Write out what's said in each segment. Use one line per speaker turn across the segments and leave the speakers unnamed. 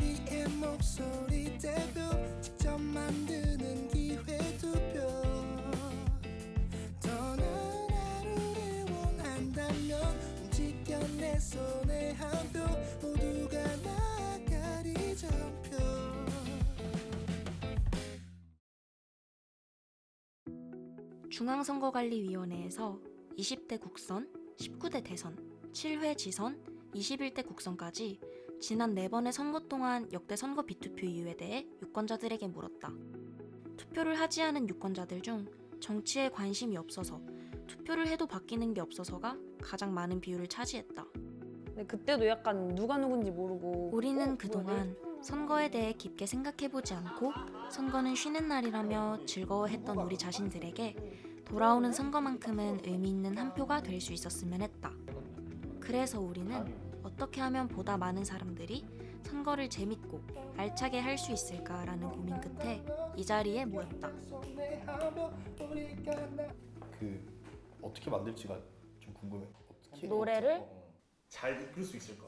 우리의 목소리 대표 직접 만드는 기회 투표 더 나은 하루를 원한다면 움직여 내 손에 한 표 모두가 나아가리 정표
중앙선거관리위원회에서 20대 국선, 19대 대선, 7회 지선, 21대 국선까지 지난 4번의 선거 동안 역대 선거 비투표 이유에 대해 유권자들에게 물었다. 투표를 하지 않은 유권자들 중 정치에 관심이 없어서 투표를 해도 바뀌는 게 없어서가 가장 많은 비율을 차지했다.
근데 그때도 약간 누가 누군지 모르고
우리는 그동안 선거에 대해 깊게 생각해보지 않고 선거는 쉬는 날이라며 즐거워했던 우리 자신들에게 돌아오는 선거만큼은 의미 있는 한 표가 될 수 있었으면 했다. 그래서 우리는 어떻게 하면 보다 많은 사람들이 선거를 재밌고 알차게 할 수 있을까라는 고민 끝에 이 자리에 모였다.
어떻게 만들지가 좀 궁금해. 어떻게
노래를?
잘 이끌 수 있을까?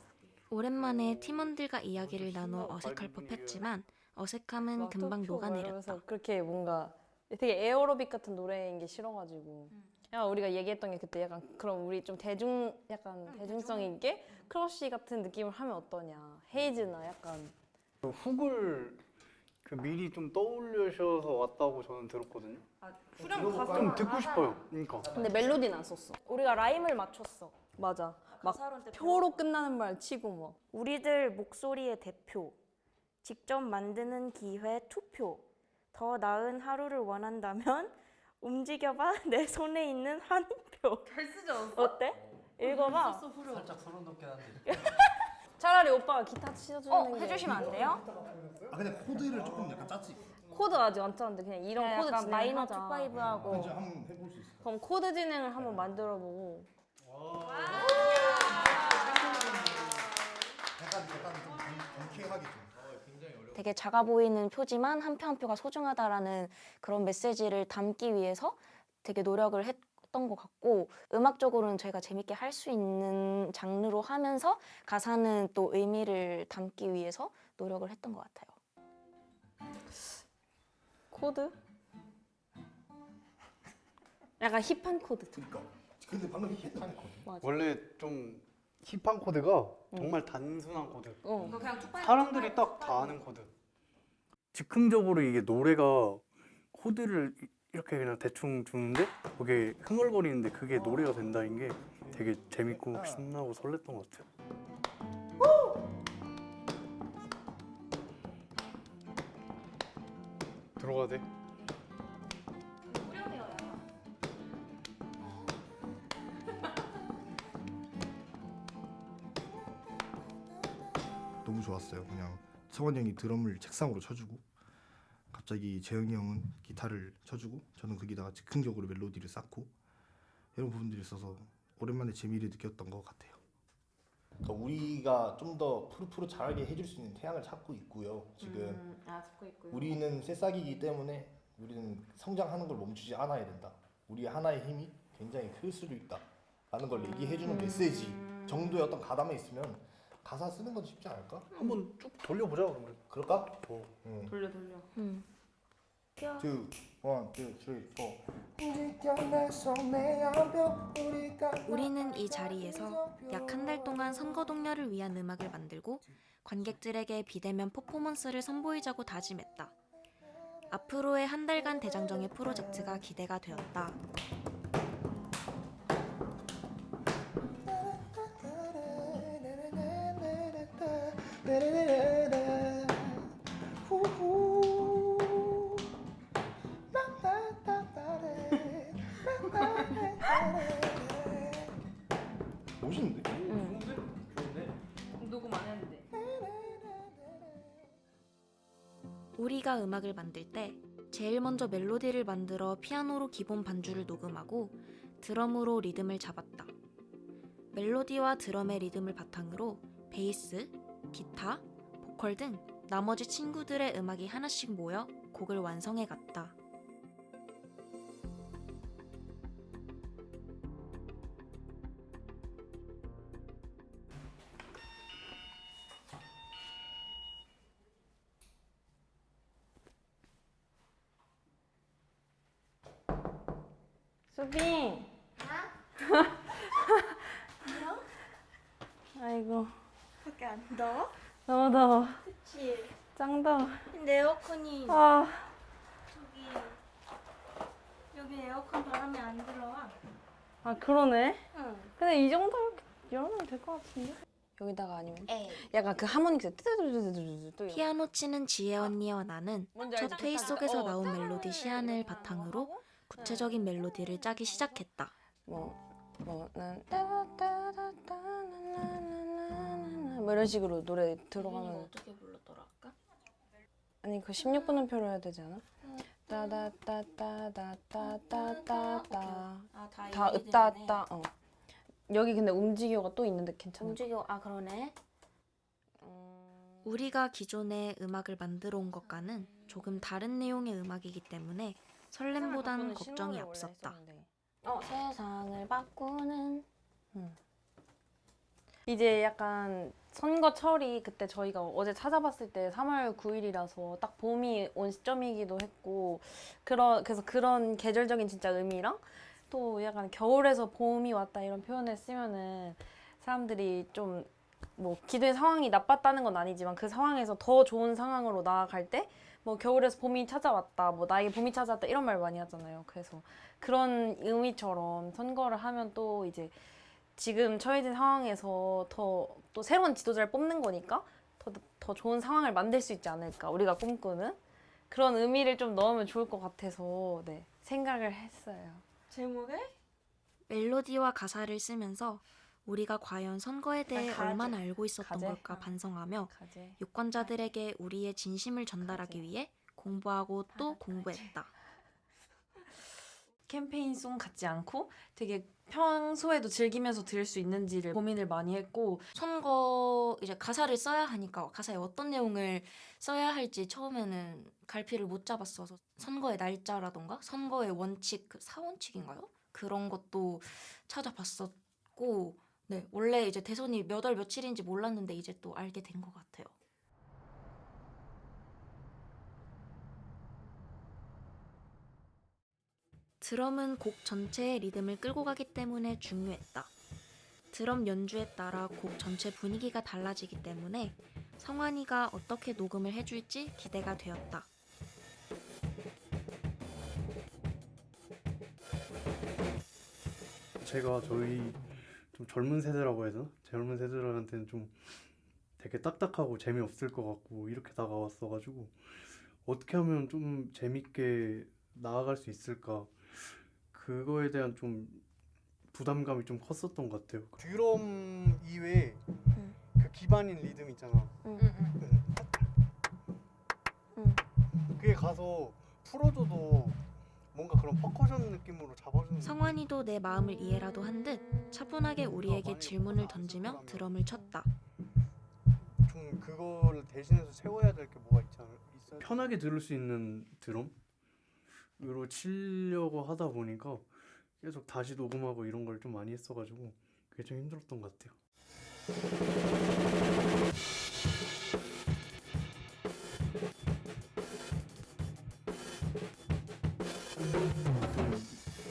오랜만에 팀원들과 이야기를 나눠 어색할 법했지만 어색함은 금방 녹아내렸다.
그렇게 뭔가 되게 에어로빅 같은 노래인 게 싫어가지고 약간 우리가 얘기했던 게 그때 약간 그럼 우리 좀 대중성 있게 크러쉬 같은 느낌을 하면 어떠냐, 헤이즈나 약간
훅을 미리 좀 떠올리셔서 왔다고 저는 들었거든요.
후렴 가사
좀 듣고 싶어요. 그러니까.
근데 멜로디는 안 썼어. 우리가 라임을 맞췄어. 맞아. 막 표로 끝나는 말 치고 뭐.
우리들 목소리의 대표, 직접 만드는 기회 투표, 더 나은 하루를 원한다면 움직여봐 내 손에 있는 한 표.
잘 쓰지 않았어?
어때? 읽어봐.
살짝 소름 돋긴 한데.
차라리 오빠가 기타 치워주는 게
해주시면 안 돼요?
아 근데 코드를 조금 약간 짰지.
코드 아직 안 짰는데 그냥 이런 코드
약간 마이너
진행하자.
투파이브하고
이제 한번 해볼 수 있을까?
그럼 코드 진행을 한번 만들어보고
약간 좀 경쾌하게 좀.
되게 작아 보이는 표지만 한 표 한 표가 소중하다라는 그런 메시지를 담기 위해서 되게 노력을 했던 것 같고 음악적으로는 저희가 재밌게 할 수 있는 장르로 하면서 가사는 또 의미를 담기 위해서 노력을 했던 것 같아요.
코드? 약간 힙한 코드.
그러니까. 근데 방금 힙한 코드.
원래 좀 힙한 코드가 정말 단순한 코드.
그냥
사람들이 딱 다 아는 코드. 즉흥적으로 이게 노래가 코드를 이렇게 그냥 대충 주는데 그게 흥얼거리는데 그게 노래가 된다는 게 되게 재밌고 신나고 설렜던 것 같아요. 들어가야 돼.
너무 좋았어요. 그냥 성원 형이 드럼을 책상으로 쳐주고 갑자기 재영이 형은 기타를 쳐주고 저는 거기다가 즉흥적으로 멜로디를 쌓고 이런 부분들이 있어서 오랜만에 재미를 느꼈던 것 같아요. 그러니까 우리가 좀 더 푸르푸르 잘하게 해줄 수 있는 태양을 찾고 있고요. 지금
찾고 있고요.
우리는 새싹이기 때문에 우리는 성장하는 걸 멈추지 않아야 된다. 우리의 하나의 힘이 굉장히 클 수도 있다. 라는 걸 얘기해주는 메시지 정도의 어떤 가담에 있으면 가사 쓰는 건 쉽지 않을까?
한번 쭉 돌려보자 그러면.
그럴까?
돌려.
Two, one, two, three, four.
우리는 이 자리에서 약 한 달 동안 선거 동료를 위한 음악을 만들고 관객들에게 비대면 퍼포먼스를 선보이자고 다짐했다. 앞으로의 한 달간 대장정의 프로젝트가 기대가 되었다.
멋있는데?
녹음 안 했는데.
우리가 음악을 만들 때 제일 먼저 멜로디를 만들어 피아노로 기본 반주를 녹음하고 드럼으로 리듬을 잡았다. 멜로디와 드럼의 리듬을 바탕으로 베이스, 기타, 보컬 등 나머지 친구들의 음악이 하나씩 모여 곡을 완성해 갔다.
수빈. 아이고
밖에 안 더워?
너무 더워.
그치.
짱 더워.
근데 에어컨이
아
저기 여기 에어컨 바람이 안 들어와.
그러네.
응.
근데 이 정도 열면 될 것 같은데. 여기다가 아니면
에이.
약간 그 하모니카 뜨드드드드드
피아노 치는 지혜 언니와 나는 첫 회의 속에서 나온 멜로디 시안을 바탕으로 구체적인 멜로디를 짜기 시작했다.
뭐난 뭐 이런 식으로 노래 들어가면
어떻게 불렀더라 아까?
아니 그 16분음표로 해야 되지 않아? 따다따따다따따따따
아다
다 으따따 여기 근데 움직여가 또 있는데 괜찮아?
움직여. 아 그러네.
우리가 기존의 음악을 만들어 온 것과는 조금 다른 내용의 음악이기 때문에 설렘보단 걱정이 앞섰다.
세상을 바꾸는.
이제 약간 선거철이 그때 저희가 어제 찾아봤을 때 3월 9일이라서 딱 봄이 온 시점이기도 했고 그래서 그런 계절적인 진짜 의미랑 또 약간 겨울에서 봄이 왔다 이런 표현을 쓰면은 사람들이 좀 뭐 기존의 상황이 나빴다는 건 아니지만 그 상황에서 더 좋은 상황으로 나아갈 때 뭐 겨울에서 봄이 찾아왔다 뭐 나에게 봄이 찾아왔다 이런 말 많이 하잖아요. 그래서 그런 의미처럼 선거를 하면 또 이제 지금 처해진 상황에서 또 새로운 지도자를 뽑는 거니까 더 좋은 상황을 만들 수 있지 않을까 우리가 꿈꾸는 그런 의미를 좀 넣으면 좋을 것 같아서 네 생각을 했어요.
제목에?
멜로디와 가사를 쓰면서 우리가 과연 선거에 대해
가제.
얼마나 알고 있었던
가제.
걸까 반성하며
가제.
유권자들에게 우리의 진심을 전달하기 위해 공부하고 또 공부했다.
캠페인송 같지 않고 되게 평소에도 즐기면서 들을 수 있는지를 고민을 많이 했고
선거 이제 가사를 써야 하니까 가사에 어떤 내용을 써야 할지 처음에는 갈피를 못 잡았어서 선거의 날짜라던가 선거의 원칙, 그 사원칙인가요? 그런 것도 찾아봤었고 네, 원래 이제 대선이 몇 월 며칠인지 몰랐는데 이제 또 알게 된 것 같아요. 드럼은 곡 전체의 리듬을 끌고 가기 때문에 중요했다. 드럼 연주에 따라 곡 전체 분위기가 달라지기 때문에 성환이가 어떻게 녹음을 해줄지 기대가 되었다.
제가 저희 좀 젊은 세대라고 해야 되나? 젊은 세대들한테는 좀 되게 딱딱하고 재미없을 것 같고 이렇게 다가왔어가지고 어떻게 하면 좀 재밌게 나아갈 수 있을까 그거에 대한 좀 부담감이 좀 컸었던 것 같아요. 드럼 이외에 그 기반인 리듬 있잖아. 그게 가서 풀어줘도 뭔가 그런 퍼커션 느낌으로 잡아주는.
성환이도 내 마음을 이해라도 한 듯 차분하게 우리에게 질문을 던지며 드럼을 쳤다.
좀 그거를 대신해서 채워야 될 게 뭐가 있어요? 편하게 들을 수 있는 드럼으로 치려고 하다 보니까 계속 다시 녹음하고 이런 걸 좀 많이 했어가지고 그게 좀 힘들었던 것 같아요.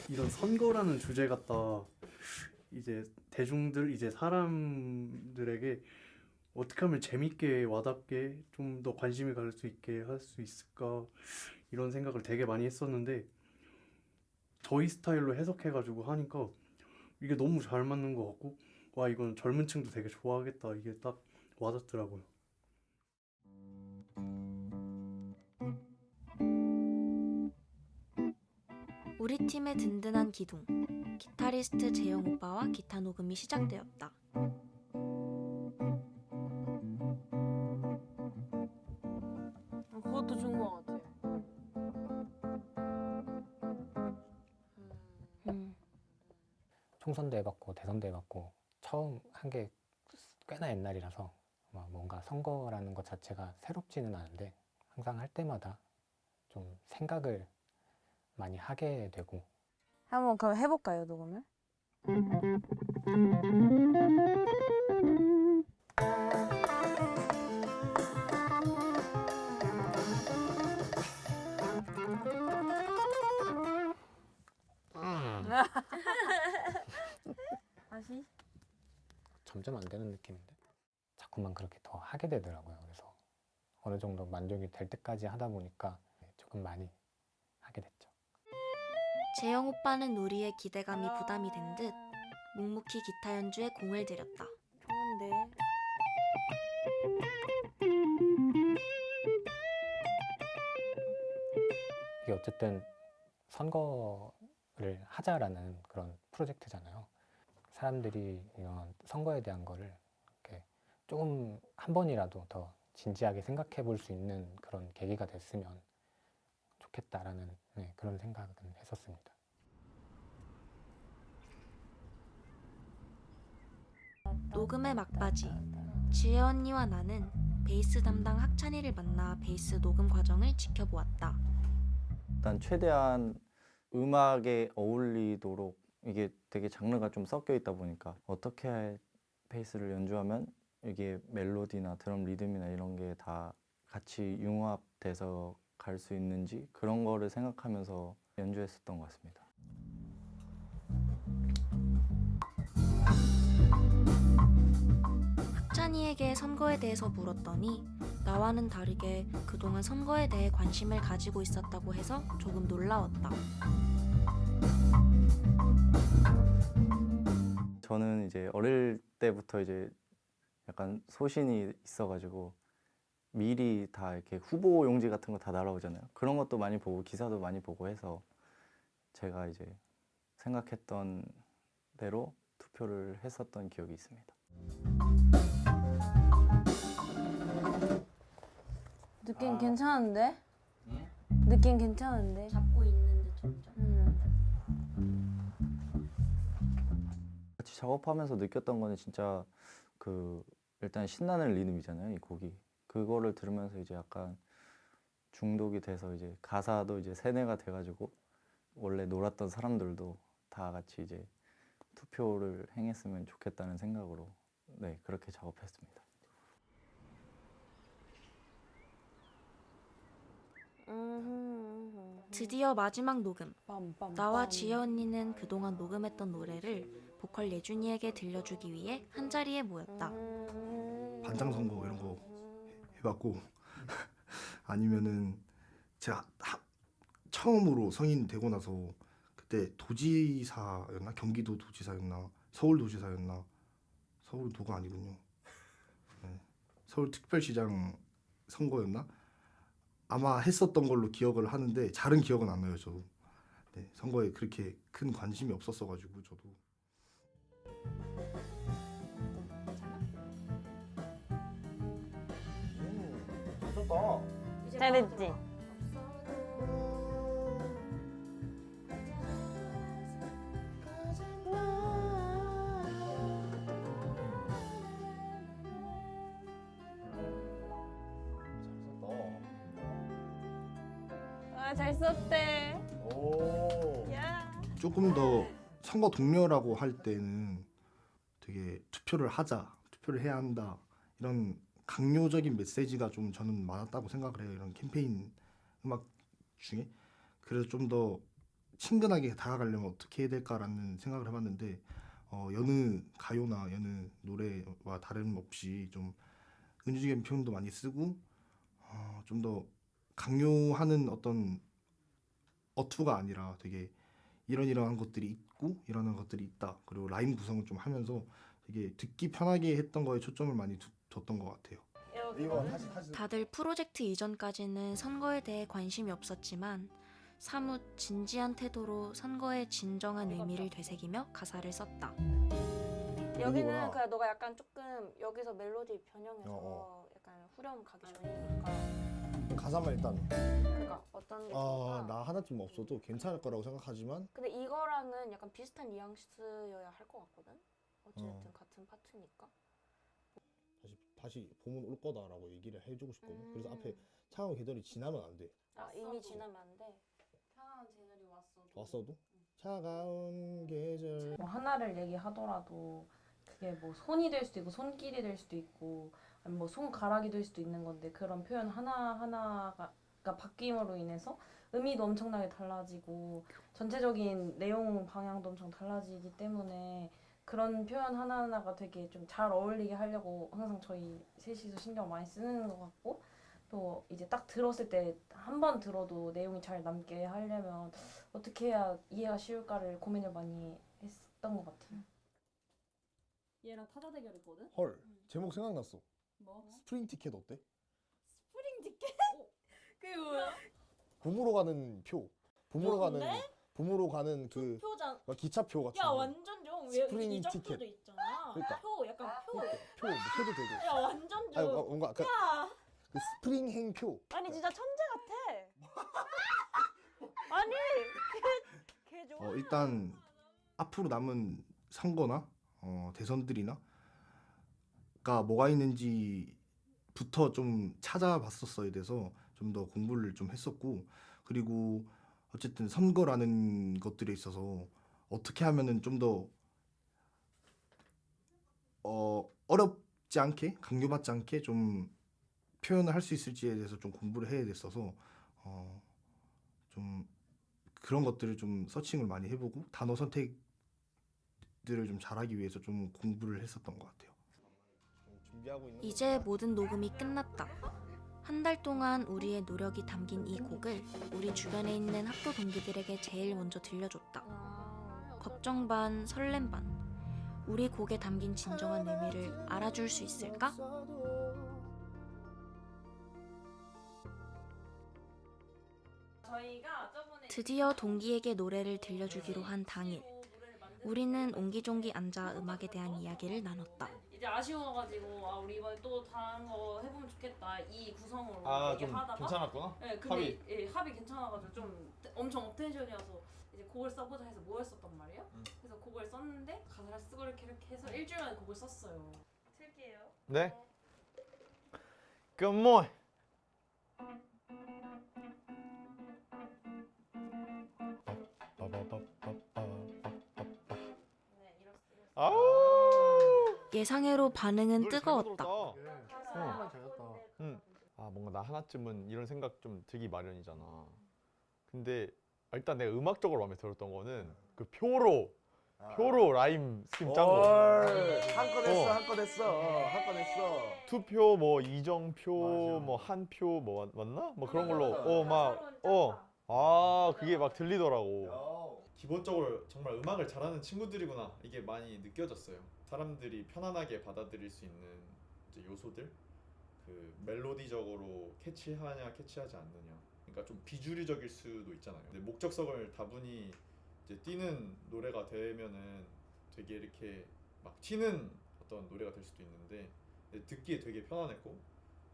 이런 선거라는 주제 갖다 이제 대중들 이제 사람들에게 어떻게 하면 재밌게 와닿게 좀 더 관심이 갈 수 있게 할 수 있을까 이런 생각을 되게 많이 했었는데 저희 스타일로 해석해가지고 하니까 이게 너무 잘 맞는 것 같고 와 이건 젊은 층도 되게 좋아하겠다 이게 딱 와닿더라고요.
우리 팀의 든든한 기둥, 기타리스트 재영 오빠와 기타 녹음이 시작되었다.
그것도 좋은 것 같아.
총선도 해봤고 대선도 해봤고 처음 한 게 꽤나 옛날이라서 뭔가 선거라는 것 자체가 새롭지는 않은데 항상 할 때마다 좀 생각을 많이 하게 되고.
한번 그럼 해볼까요, 녹음을? 다시?
점점 안 되는 느낌인데 자꾸만 그렇게 더 하게 되더라고요. 그래서 어느 정도 만족이 될 때까지 하다 보니까 조금 많이 하게 됐죠.
재영 오빠는 우리의 기대감이 부담이 된 듯 묵묵히 기타 연주에 공을 들였다.
좋은데.
이게 어쨌든 선거를 하자라는 그런 프로젝트잖아요. 사람들이 이런 선거에 대한 거를 이렇게 조금 한 번이라도 더 진지하게 생각해 볼 수 있는 그런 계기가 됐으면 좋겠다라는 그런 생각은 했었습니다.
녹음의 막바지. 지혜 언니와 나는 베이스 담당 학찬이를 만나 베이스 녹음 과정을 지켜보았다.
일단 최대한 음악에 어울리도록 이게 되게 장르가 좀 섞여 있다 보니까 어떻게 베이스를 연주하면 이게 멜로디나 드럼 리듬이나 이런 게 다 같이 융합돼서 갈 수 있는지 그런 거를 생각하면서 연주했었던 것 같습니다.
학찬이에게 선거에 대해서 물었더니 나와는 다르게 그동안 선거에 대해 관심을 가지고 있었다고 해서 조금 놀라웠다.
저는 이제 어릴 때부터 이제 약간 소신이 있어가지고 미리 다 이렇게 후보 용지 같은 거 다 날아오잖아요. 그런 것도 많이 보고 기사도 많이 보고 해서 제가 이제 생각했던 대로 투표를 했었던 기억이 있습니다.
느낌 괜찮은데? 느낌 괜찮은데?
잡고 있는데 점점.
같이 작업하면서 느꼈던 거는 진짜 그 일단 신나는 리듬이잖아요, 이 곡이. 그거를 들으면서 이제 약간 중독이 돼서 이제 가사도 이제 세뇌가 돼가지고 원래 놀았던 사람들도 다 같이 이제 투표를 행했으면 좋겠다는 생각으로 네, 그렇게 작업했습니다.
드디어 마지막 녹음.
빰빰.
나와 지혜 언니는 그동안 녹음했던 노래를 보컬 예준이에게 들려주기 위해 한자리에 모였다.
반장 선거 이런 거 해봤고 아니면은 제가 처음으로 성인 되고 나서 그때 도지사였나 경기도 도지사였나 서울 도지사였나 서울도가 아니군요. 네. 서울특별시장 선거였나 아마 했었던 걸로 기억을 하는데 잘은 기억은 안 나요. 저도 네, 선거에 그렇게 큰 관심이 없었어가지고 저도.
잘했지? 아, 잘 썼대. 야.
조금 더 선거 동료라고 할 때는 되게 투표를 하자, 투표를 해야 한다 이런 강요적인 메시지가 좀 저는 많았다고 생각을 해요. 이런 캠페인 음악 중에. 그래서 좀 더 친근하게 다가가려면 어떻게 해야 될까라는 생각을 해봤는데 여느 가요나 여느 노래와 다름없이 좀 은유적인 표현도 많이 쓰고 좀 더 강요하는 어떤 어투가 아니라 되게 이러한 것들이 있고 이러한 것들이 있다. 그리고 라임 구성을 좀 하면서 되게 듣기 편하게 했던 거에 초점을 많이 뒀던 것 같아요.
다들 프로젝트 이전까지는 선거에 대해 관심이 없었지만 사뭇 진지한 태도로 선거의 진정한 의미를 되새기며 가사를 썼다.
여기는 그냥 너가 약간 조금 여기서 멜로디 변형해서 약간 후렴 가기 전이니까.
가사만 일단
그러니까 어떤 게 좋을까?
나 하나쯤 없어도 괜찮을 거라고 생각하지만
근데 이거랑은 약간 비슷한 뉘앙스여야 할 것 같거든. 어쨌든 같은 파트니까.
다시 봄은 올 거다라고 얘기를 해주고 싶거든. 그래서 앞에 차가운 계절이 지나면 안 돼.
아 이미 지나면 안 돼.
차가운 계절이 왔어도.
왔어도 차가운 계절.
뭐 하나를 얘기하더라도 그게 뭐 손이 될 수도 있고 손길이 될 수도 있고 아니면 뭐 손가락이 될 수도 있는 건데 그런 표현 하나 하나가 멜로디가 바뀜으로 인해서 의미도 엄청나게 달라지고 전체적인 내용 방향도 엄청 달라지기 때문에 그런 표현 하나하나가 되게 좀 잘 어울리게 하려고 항상 저희 셋이서 신경 많이 쓰는 것 같고, 또 이제 딱 들었을 때 한 번 들어도 내용이 잘 남게 하려면 어떻게 해야 이해가 쉬울까를 고민을 많이 했던 것 같아요. 얘랑 타자 대결했거든?
헐 제목 생각났어.
뭐?
스프링 티켓 어때?
스프링 티켓? 그게 뭐야?
봄으로 가는 표. 봄으로 가는 그
표잖아.
기차표 같은
야
거.
완전 좀
스프링
왜
티켓.
이정표도 있잖아.
그러니까.
표 약간 표.
표도 되고.
야 완전
아니
좀.
뭔가 그
야
스프링행 표.
아니 진짜 천재 같아. 아니 걔 좋아.
일단 앞으로 남은 선거나 대선들이나 가 뭐가 있는지부터 좀 찾아봤었어야 돼서 좀 더 공부를 좀 했었고, 그리고 어쨌든 선거라는 것들에 있어서 어떻게 하면은 좀 더 어렵지 않게, 강요받지 않게 좀 표현을 할 수 있을지에 대해서 좀 공부를 해야 됐어서 좀 그런 것들을 좀 서칭을 많이 해보고 단어 선택들을 좀 잘하기 위해서 좀 공부를 했었던 것 같아요.
준비하고 있는
이제 모든 녹음이 끝났다. 한 달 동안 우리의 노력이 담긴 이 곡을 우리 주변에 있는 학교 동기들에게 제일 먼저 들려줬다. 걱정 반, 설렘 반. 우리 곡에 담긴 진정한 의미를 알아줄 수 있을까? 드디어 동기에게 노래를 들려주기로 한 당일, 우리는 옹기종기 앉아 음악에 대한 이야기를 나눴다.
이제 아쉬워가지고 우리 이번에 또 다른 거 해보면 좋겠다 이 구성으로
좀
얘기하다가
괜찮았구나.
네, 근데 합이 괜찮아가지고 좀 엄청 업텐션이어서 이제 곡을 써보자 해서 모였었단 말이에요. 그래서 곡을 썼는데 가사를 쓰고 이렇게 해서 일주일 만에 곡을 썼어요.
틀게요.
네. Good morning. 아우.
예상외로 반응은
노래 잘
뜨거웠다.
만들었다.
잘했다.
뭔가 나 하나쯤은 이런 생각 좀 들기 마련이잖아. 근데 일단 내가 음악적으로 마음에 들었던 거는 그 표로 라임 스킨 짠 거.
한건 했어.
투표 뭐 이정표 뭐 한표 뭐 맞나? 뭐 그런 걸로 그게 막 들리더라고. 기본적으로 정말 음악을 잘하는 친구들이구나 이게 많이 느껴졌어요. 사람들이 편안하게 받아들일 수 있는 이제 요소들, 그 멜로디적으로 캐치하냐 캐치하지 않느냐, 그러니까 좀 비주류적일 수도 있잖아요. 근데 목적성을 다분히 이제 띄는 노래가 되면은 되게 이렇게 막 튀는 어떤 노래가 될 수도 있는데 듣기에 되게 편안했고,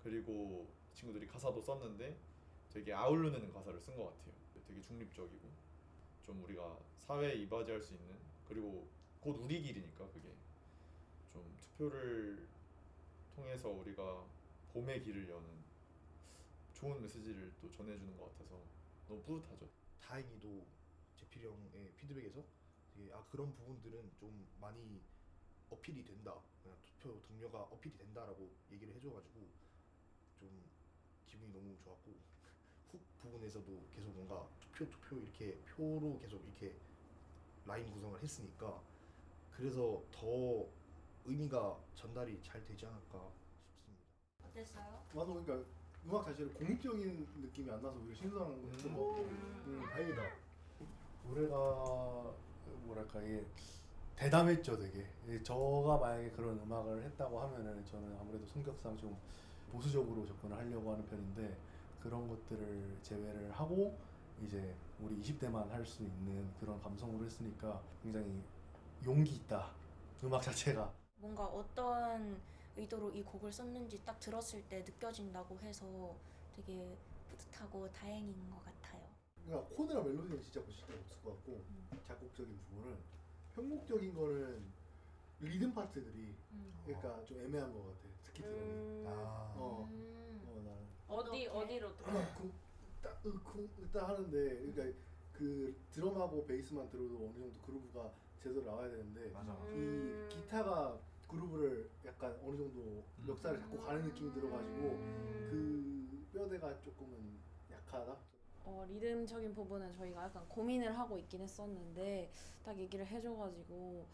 그리고 친구들이 가사도 썼는데 되게 아우르는 가사를 쓴 것 같아요. 되게 중립적이고 좀 우리가 사회에 이바지할 수 있는, 그리고 곧 우리 길이니까 그게 좀 투표를 통해서 우리가 봄의 길을 여는 좋은 메시지를 또 전해주는 것 같아서 너무 뿌듯하죠.
다행히도 제필이 형의 피드백에서 되게 그런 부분들은 좀 많이 어필이 된다, 그냥 투표 동료가 어필이 된다라고 얘기를 해줘가지고 좀 기분이 너무 좋았고, 훅 부분에서도 계속 뭔가 투표 이렇게 표로 계속 이렇게 라인 구성을 했으니까 그래서 더 의미가 전달이 잘 되지 않을까 싶습니다.
어땠어요?
나도 그러니까 음악 자체를 공익적인 느낌이 안 나서 오히려 신선한 거였던 것 같고 다행이다. 노래가 뭐랄까 이게 대담했죠 되게. 저가 만약에 그런 음악을 했다고 하면은 저는 아무래도 성격상 좀 보수적으로 접근을 하려고 하는 편인데 그런 것들을 제외를 하고 이제 우리 20대만 할 수 있는 그런 감성으로 했으니까 굉장히 용기 있다 음악 자체가.
뭔가 어떤 의도로 이 곡을 썼는지 딱 들었을 때 느껴진다고 해서 되게 뿌듯하고 다행인 것 같아요.
그러니까 코드나 멜로디는 진짜 고칠 데 없을 것 같고 작곡적인 부분은 편곡적인 거는 리듬 파트들이 그러니까 좀 애매한 것 같아. 특히 드럼이. 나는
어디로
딱 하는데 그러니까 그 드럼하고 베이스만 들어도 어느 정도 그루브가 제대로 나와야 되는데 이 기타가 그루브를 약간 어느 정도 멱살을 잡고 가는 느낌이 들어가지고 그 뼈대가 조금은 약간 가나?
리듬적인 부분은 저희가 약간 고민을 하고 있긴 했었는데 딱 얘기를 해줘가지고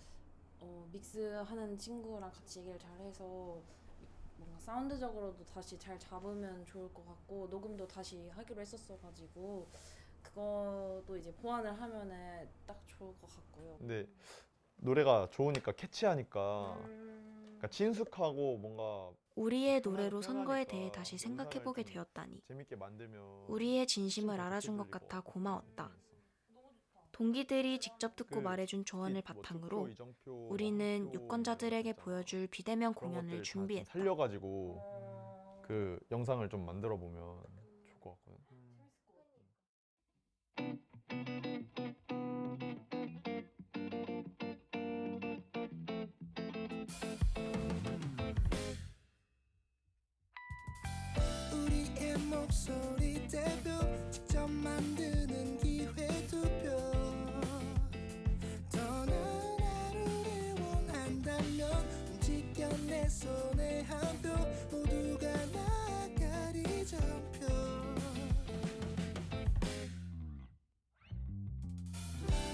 믹스하는 친구랑 같이 얘기를 잘해서 뭔가 사운드적으로도 다시 잘 잡으면 좋을 것 같고 녹음도 다시 하기로 했었어가지고 그것도 이제 보완을 하면은 딱 좋을 것 같고요.
근데 노래가 좋으니까 캐치하니까 그러니까 친숙하고 뭔가
우리의
편하니까
노래로 선거에 대해 다시 생각해보게
좀
되었다니
재밌게 만들면
우리의 진심을
훨씬 더
알아준 것
좋게
같아
들릴 것
고마웠다.
같아서.
동기들이 직접 듣고
그
말해준 조언을
뭐
바탕으로
투표, 이정표, 뭐
우리는
한표
유권자들에게
있잖아.
보여줄 비대면
그런
공연을
것들을 다 좀
준비했다.
살려가지고 그 영상을 좀 만들어 보면 좋을 것 같거든.
우리의 목소리 대표 직접 만드는 기회 투표 더 나은 하루를 원한다면 움직여 내 손에 한 표 모두가 나아가리 전표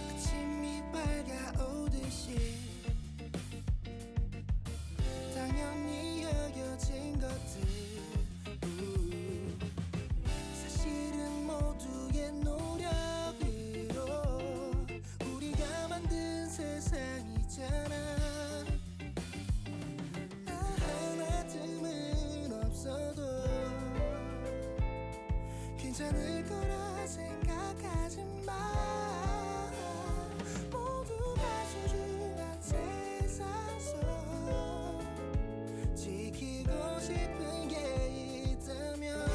아침이 밝아오듯이 당연히 여겨진 것들 사실은 모두의 노력으로 우리가 만든 세상이잖아 나 하나쯤은 없어도 괜찮을 거라 생각하지 마 모두가 소중한 세상 속 지키고 싶은 게 있다면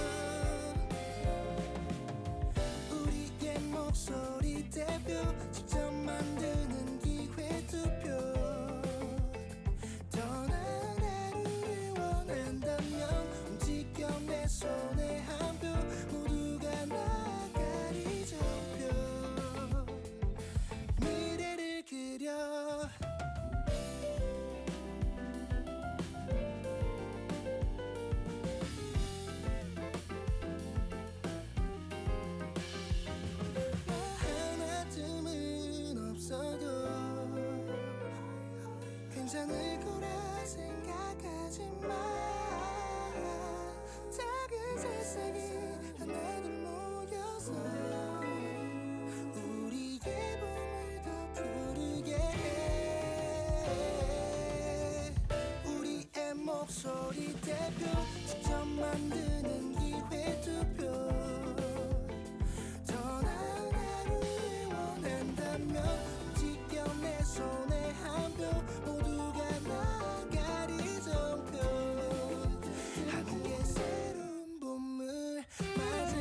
우리의 목소리 대표 직접 만드는 기회 투표 더 나은 하루를 원한다면 움직여 내 손에 한 표 모두가 나아가리 전표 미래를 그려 하나쯤은 없어도 괜찮을 거라 생각하지 마 작은 새싹이 하나둘 모여서 우리의 봄을 더 푸르게 해 우리의 목소리 대표 직접 만드는 기회 투표 더 나은 하루를 원한다면 움직여 내 손에 한 표 모두가 나아가리 전표 함께 새로운 봄을 맞아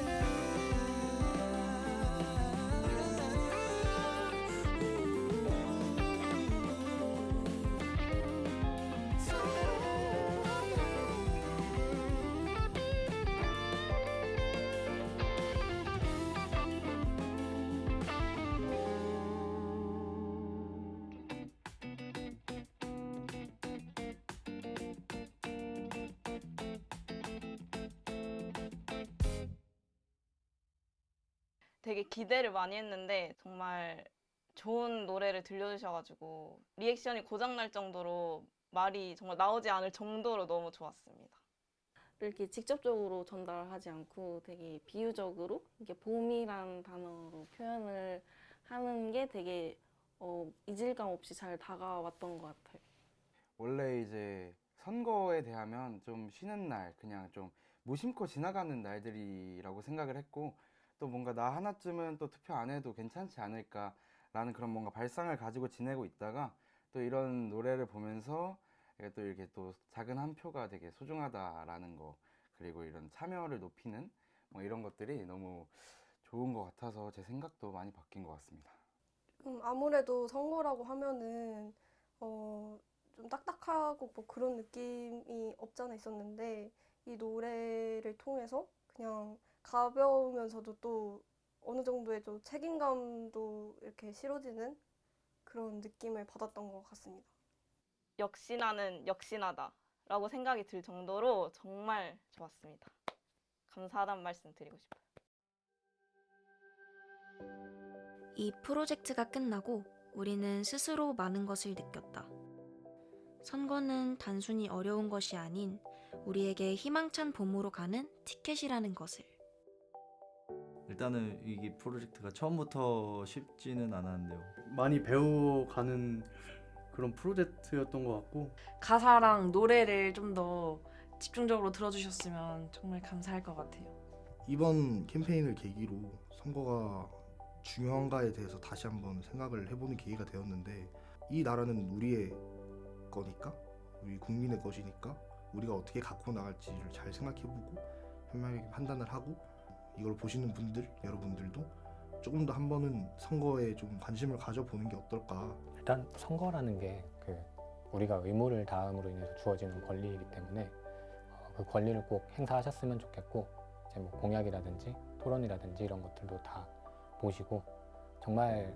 되게 기대를 많이 했는데 정말 좋은 노래를 들려주셔가지고 리액션이 고장날 정도로 말이 정말 나오지 않을 정도로 너무 좋았습니다.
이렇게 직접적으로 전달하지 않고 되게 비유적으로 이게 봄이란 단어로 표현을 하는 게 되게 이질감 없이 잘 다가왔던 것 같아요.
원래 이제 선거에 대하면 좀 쉬는 날, 그냥 좀 무심코 지나가는 날들이라고 생각을 했고 또 뭔가 나 하나쯤은 또 투표 안 해도 괜찮지 않을까라는 그런 뭔가 발상을 가지고 지내고 있다가 또 이런 노래를 보면서 또 이렇게 또 작은 한 표가 되게 소중하다라는 거 그리고 이런 참여를 높이는 뭐 이런 것들이 너무 좋은 것 같아서 제 생각도 많이 바뀐 것 같습니다.
아무래도 선거라고 하면은 좀 딱딱하고 뭐 그런 느낌이 없잖아 있었는데 이 노래를 통해서 그냥 가벼우면서도 또 어느 정도의 좀 책임감도 이렇게 실어지는 그런 느낌을 받았던 것 같습니다.
역시나는 역시나다 라고 생각이 들 정도로 정말 좋았습니다. 감사하다는 말씀 드리고 싶어요.
이 프로젝트가 끝나고 우리는 스스로 많은 것을 느꼈다. 선거는 단순히 어려운 것이 아닌 우리에게 희망찬 봄으로 가는 티켓이라는 것을.
일단은 이게 프로젝트가 처음부터 쉽지는 않았는데요.
많이 배워가는 그런 프로젝트였던 것 같고
가사랑 노래를 좀 더 집중적으로 들어주셨으면 정말 감사할 것 같아요.
이번 캠페인을 계기로 선거가 중요한가에 대해서 다시 한번 생각을 해보는 계기가 되었는데, 이 나라는 우리의 거니까, 우리 국민의 것이니까 우리가 어떻게 갖고 나갈지를 잘 생각해보고 현명하게 판단을 하고, 이걸 보시는 분들, 여러분들도 조금 더 한 번은 선거에 좀 관심을 가져보는 게 어떨까.
일단 선거라는 게 우리가 의무를 다함으로 인해서 주어지는 권리이기 때문에 그 권리를 꼭 행사하셨으면 좋겠고, 이제 뭐 공약이라든지 토론이라든지 이런 것들도 다 보시고 정말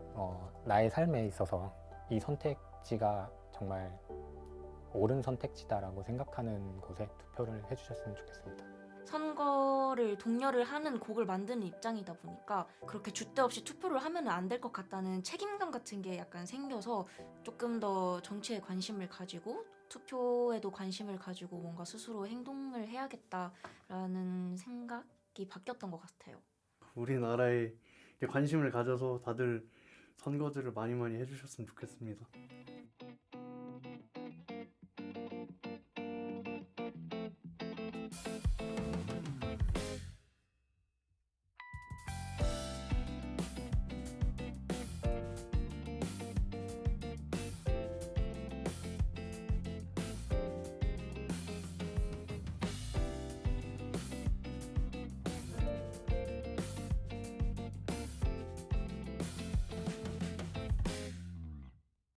나의 삶에 있어서 이 선택지가 정말 옳은 선택지다라고 생각하는 곳에 투표를 해주셨으면 좋겠습니다.
선거를 독려를 하는 곡을 만드는 입장이다 보니까 그렇게 줏대 없이 투표를 하면 안 될 것 같다는 책임감 같은 게 약간 생겨서 조금 더 정치에 관심을 가지고 투표에도 관심을 가지고 뭔가 스스로 행동을 해야겠다라는 생각이 바뀌었던 것 같아요.
우리나라에 관심을 가져서 다들 선거들을 많이 해주셨으면 좋겠습니다.